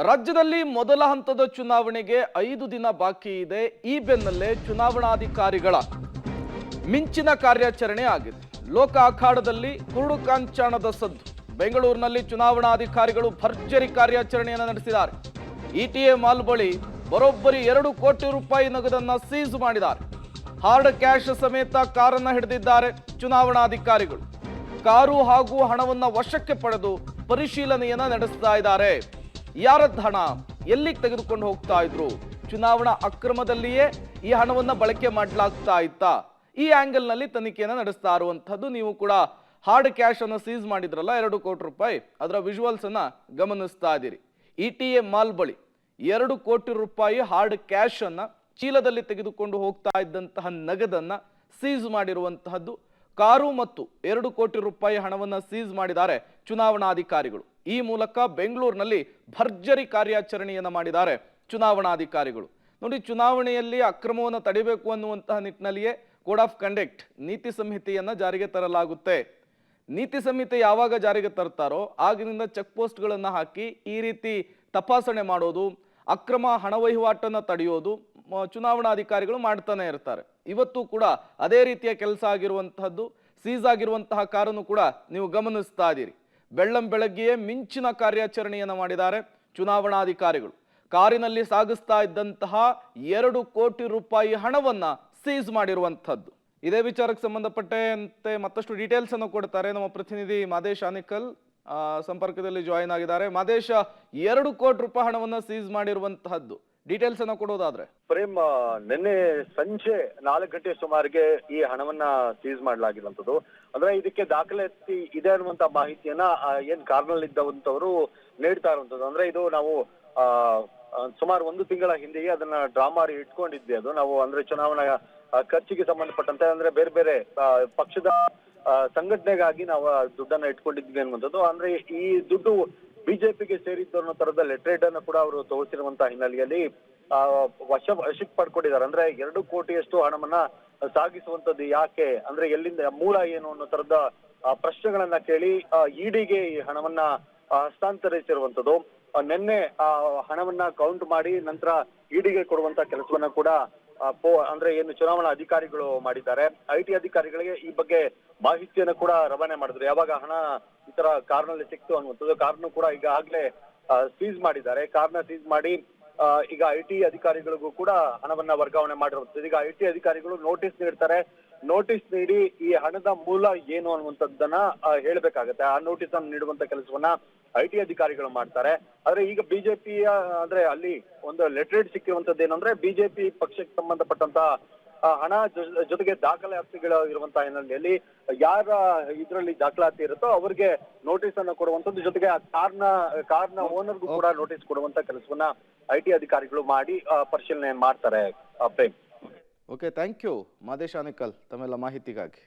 ರಾಜ್ಯದಲ್ಲಿ ಮೊದಲ ಹಂತದ ಚುನಾವಣೆಗೆ 5 ದಿನ ಬಾಕಿ ಇದೆ. ಈ ಬೆನ್ನಲ್ಲೇ ಚುನಾವಣಾಧಿಕಾರಿಗಳ ಮಿಂಚಿನ ಕಾರ್ಯಾಚರಣೆ ಆಗಿದೆ. ಲೋಕ ಅಖಾಡದಲ್ಲಿ ಕುರುಡು ಕಾಂಚಾಣದ ಸದ್ದು. ಬೆಂಗಳೂರಿನಲ್ಲಿ ಚುನಾವಣಾಧಿಕಾರಿಗಳು ಭರ್ಜರಿ ಕಾರ್ಯಾಚರಣೆಯನ್ನು ನಡೆಸಿದ್ದಾರೆ. ಇಟಿಎ ಮಾಲ್ ಬಳಿ ಬರೋಬ್ಬರಿ 2 ಕೋಟಿ ರೂಪಾಯಿ ನಗದನ್ನು ಸೀಸ್ ಮಾಡಿದ್ದಾರೆ. ಹಾರ್ಡ್ ಕ್ಯಾಶ್ ಸಮೇತ ಕಾರನ್ನು ಹಿಡಿದಿದ್ದಾರೆ ಚುನಾವಣಾಧಿಕಾರಿಗಳು. ಕಾರು ಹಾಗೂ ಹಣವನ್ನು ವಶಕ್ಕೆ ಪಡೆದು ಪರಿಶೀಲನೆಯನ್ನ ನಡೆಸ್ತಾ ಇದ್ದಾರೆ. ಯಾರದ್ದು ಹಣ, ಎಲ್ಲಿಗೆ ತೆಗೆದುಕೊಂಡು ಹೋಗ್ತಾ ಇದ್ರು, ಚುನಾವಣಾ ಅಕ್ರಮದಲ್ಲಿಯೇ ಈ ಹಣವನ್ನ ಬಳಕೆ ಮಾಡಲಾಗ್ತಾ ಇತ್ತಾ, ಈ ಆಂಗಲ್ ನಲ್ಲಿ ತನಿಖೆಯನ್ನು ನಡೆಸ್ತಾ ಇರುವಂತದ್ದು. ನೀವು ಕೂಡ ಹಾರ್ಡ್ ಕ್ಯಾಶ್ ಅನ್ನು ಸೀಸ್ ಮಾಡಿದ್ರಲ್ಲ 2 ಕೋಟಿ ರೂಪಾಯಿ, ಅದರ ವಿಜುವಲ್ಸ್ ಅನ್ನ ಗಮನಿಸ್ತಾ ಇದ್ದೀರಿ. ಇಟಿಎ ಮಾಲ್ ಬಳಿ 2 ಕೋಟಿ ರೂಪಾಯಿ ಹಾರ್ಡ್ ಕ್ಯಾಶ್ ಅನ್ನ ಚೀಲದಲ್ಲಿ ತೆಗೆದುಕೊಂಡು ಹೋಗ್ತಾ ಇದ್ದಂತಹ ನಗದನ್ನ ಸೀಸ್ ಮಾಡಿರುವಂತಹದ್ದು. ಕಾರು ಮತ್ತು 2 ಕೋಟಿ ರೂಪಾಯಿ ಹಣವನ್ನ ಸೀಸ್ ಮಾಡಿದ್ದಾರೆ ಚುನಾವಣಾಧಿಕಾರಿಗಳು. ಈ ಮೂಲಕ ಬೆಂಗಳೂರಿನಲ್ಲಿ ಭರ್ಜರಿ ಕಾರ್ಯಾಚರಣೆಯನ್ನ ಮಾಡಿದ್ದಾರೆ ಚುನಾವಣಾಧಿಕಾರಿಗಳು. ನೋಡಿ, ಚುನಾವಣೆಯಲ್ಲಿ ಅಕ್ರಮವನ್ನು ತಡೆಯಬೇಕು ಅನ್ನುವಂತಹ ನಿಟ್ಟಿನಲ್ಲಿಯೇ ಕೋಡ್ ಆಫ್ ಕಂಡಕ್ಟ್ ನೀತಿ ಸಂಹಿತೆಯನ್ನ ಜಾರಿಗೆ ತರಲಾಗುತ್ತೆ. ನೀತಿ ಸಂಹಿತೆ ಯಾವಾಗ ಜಾರಿಗೆ ತರ್ತಾರೋ ಆಗಿನಿಂದ ಚೆಕ್ ಪೋಸ್ಟ್ಗಳನ್ನು ಹಾಕಿ ಈ ರೀತಿ ತಪಾಸಣೆ ಮಾಡೋದು, ಅಕ್ರಮ ಹಣ ವಹಿವಾಟನ್ನು ತಡೆಯೋದು ಚುನಾವಣಾಧಿಕಾರಿಗಳು ಮಾಡ್ತಾನೆ ಇರ್ತಾರೆ. ಇವತ್ತು ಕೂಡ ಅದೇ ರೀತಿಯ ಕೆಲಸ ಆಗಿರುವಂತಹದ್ದು. ಸೀಸ್ ಆಗಿರುವಂತಹ ಕಾರನ್ನು ಕೂಡ ನೀವು ಗಮನಿಸ್ತಾ ಇದ್ದೀರಿ. ಬೆಳ್ಳಂ ಬೆಳಗ್ಗೆಯೇ ಮಿಂಚಿನ ಕಾರ್ಯಾಚರಣೆಯನ್ನು ಮಾಡಿದ್ದಾರೆ ಚುನಾವಣಾಧಿಕಾರಿಗಳು. ಕಾರಿನಲ್ಲಿ ಸಾಗಿಸ್ತಾ ಇದ್ದಂತಹ 2 ಕೋಟಿ ರೂಪಾಯಿ ಹಣವನ್ನ ಸೀಸ್ ಮಾಡಿರುವಂತಹದ್ದು. ಇದೇ ವಿಚಾರಕ್ಕೆ ಸಂಬಂಧಪಟ್ಟಂತೆ ಮತ್ತಷ್ಟು ಡೀಟೇಲ್ಸ್ ಅನ್ನು ಕೊಡ್ತಾರೆ ನಮ್ಮ ಪ್ರತಿನಿಧಿ ಮಾದೇಶ್ ಆನಿಕಲ್ ಸಂಪರ್ಕದಲ್ಲಿ ಜಾಯಿನ್ ಆಗಿದ್ದಾರೆ. ಮಾದೇಶ, 2 ಕೋಟಿ ರೂಪಾಯಿ ಹಣವನ್ನ ಸೀಸ್ ಮಾಡಿರುವಂತಹದ್ದು ಡೀಟೇಲ್ಸ್ ಅನ್ನ ಕೊಡೋದಾದ್ರೆ. ಪ್ರೇಮ್, ನಿನ್ನೆ ಸಂಜೆ 4 ಗಂಟೆ ಸುಮಾರಿಗೆ ಈ ಹಣವನ್ನ ಸೀಸ್ ಮಾಡಲಾಗಿರುವಂತದ್ದು. ಅಂದ್ರೆ ಇದಕ್ಕೆ ದಾಖಲಾತಿ ಇದೆ ಅನ್ನುವಂತ ಮಾಹಿತಿಯನ್ನ ಏನ್ ಕಾರ್ನಲ್ಲಿದ್ದವಂತವರು ನೀಡ್ತಾ ಇರುವಂತದ್ದು. ಅಂದ್ರೆ ಇದು ನಾವು ಸುಮಾರು 1 ತಿಂಗಳ ಹಿಂದೆಯೇ ಅದನ್ನ ಡ್ರಾ ಮಾಡಿ ಇಟ್ಕೊಂಡಿದ್ವಿ. ಅದು ನಾವು ಅಂದ್ರೆ ಚುನಾವಣಾ ಖರ್ಚಿಗೆ ಸಂಬಂಧಪಟ್ಟಂತೆ ಅಂದ್ರೆ ಬೇರೆ ಬೇರೆ ಪಕ್ಷದ ಸಂಘಟನೆಗಾಗಿ ನಾವು ದುಡ್ಡನ್ನ ಇಟ್ಕೊಂಡಿದ್ವಿ ಅನ್ನುವಂಥದ್ದು. ಅಂದ್ರೆ ಈ ದುಡ್ಡು ಬಿಜೆಪಿಗೆ ಸೇರಿದ್ದು ಅನ್ನೋ ತರದ ಲೆಟರೇಟ್ ಅನ್ನು ಕೂಡ ಅವರು ತೋರಿಸಿರುವಂತಹ ಹಿನ್ನೆಲೆಯಲ್ಲಿ ವಶಕ್ಕೆ ಪಡ್ಕೊಂಡಿದ್ದಾರೆ. ಅಂದ್ರೆ 2 ಕೋಟಿಯಷ್ಟು ಹಣವನ್ನ ಸಾಗಿಸುವಂತದ್ದು ಯಾಕೆ, ಅಂದ್ರೆ ಎಲ್ಲಿಂದ, ಮೂಲ ಏನು ಅನ್ನೋ ತರದ ಪ್ರಶ್ನೆಗಳನ್ನ ಕೇಳಿ ಇಡಿಗೆ ಈ ಹಣವನ್ನ ಹಸ್ತಾಂತರಿಸಿರುವಂತದ್ದು. ನಿನ್ನೆ ಹಣವನ್ನ ಕೌಂಟ್ ಮಾಡಿ ನಂತರ ಇಡಿಗೆ ಕೊಡುವಂತ ಕೆಲಸವನ್ನ ಕೂಡ ಅಂದ್ರೆ ಏನು ಚುನಾವಣಾ ಅಧಿಕಾರಿಗಳು ಮಾಡಿದ್ದಾರೆ. ಐಟಿ ಅಧಿಕಾರಿಗಳಿಗೆ ಈ ಬಗ್ಗೆ ಮಾಹಿತಿಯನ್ನು ಕೂಡ ರವಾನೆ ಮಾಡಿದ್ರು. ಯಾವಾಗ ಹಣ ಈ ತರ ಕಾರ್ನಲ್ಲಿ ಸಿಕ್ತು ಅನ್ನುವಂಥದ್ದು, ಕಾರ್ನು ಕೂಡ ಈಗಾಗಲೇ ಸೀಸ್ ಮಾಡಿದ್ದಾರೆ. ಕಾರ್ನ ಸೀಸ್ ಮಾಡಿ ಈಗ ಐಟಿ ಅಧಿಕಾರಿಗಳಿಗೂ ಕೂಡ ಹಣವನ್ನ ವರ್ಗಾವಣೆ ಮಾಡಿರುವಂಥದ್ದು. ಈಗ ಐಟಿ ಅಧಿಕಾರಿಗಳು ನೋಟಿಸ್ ನೀಡ್ತಾರೆ. ನೋಟಿಸ್ ನೀಡಿ ಈ ಹಣದ ಮೂಲ ಏನು ಅನ್ನುವಂಥದ್ದನ್ನ ಹೇಳ್ಬೇಕಾಗತ್ತೆ. ಆ ನೋಟಿಸ್ ಅನ್ನು ನೀಡುವಂತ ಕೆಲಸವನ್ನ ಐಟಿ ಅಧಿಕಾರಿಗಳು ಮಾಡ್ತಾರೆ. ಆದ್ರೆ ಈಗ ಬಿಜೆಪಿಯ ಅಂದ್ರೆ ಅಲ್ಲಿ ಒಂದು ಲೆಟರೇಟ್ ಸಿಕ್ಕಿರುವಂತದ್ದು ಏನಂದ್ರೆ ಬಿಜೆಪಿ ಪಕ್ಷಕ್ಕೆ ಸಂಬಂಧಪಟ್ಟಂತ ಹಣ ಜೊತೆಗೆ ದಾಖಲಾತಿಗಳು ಇರುವಂತಹ ಹಿನ್ನೆಲೆಯಲ್ಲಿ ಯಾರ ಇದರಲ್ಲಿ ದಾಖಲಾತಿ ಇರುತ್ತೋ ಅವ್ರಿಗೆ ನೋಟಿಸ್ ಅನ್ನು ಕೊಡುವಂತದ್ದು, ಜೊತೆಗೆ ಕಾರ್ನ ಓನರ್ಗೂ ಕೂಡ ನೋಟಿಸ್ ಕೊಡುವಂತ ಕೆಲಸವನ್ನ ಐಟಿ ಅಧಿಕಾರಿಗಳು ಮಾಡಿ ಪರಿಶೀಲನೆ ಮಾಡ್ತಾರೆ. Prem. Okay, thank you Madesh Anekal ತಮ್ಮೆಲ್ಲ ಮಾಹಿತಿಗಾಗಿ.